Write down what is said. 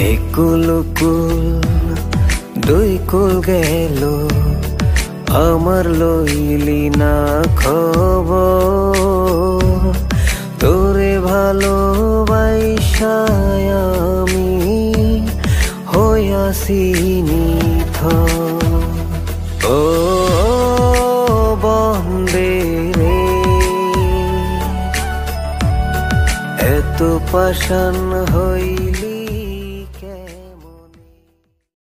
একুল কুল দুই কুল গেল আমার লইলি না খবর তোরে ভালোবাসায় আমি হইয়াছি নিথর। ও বন্দে রে এত পাষাণ হইলি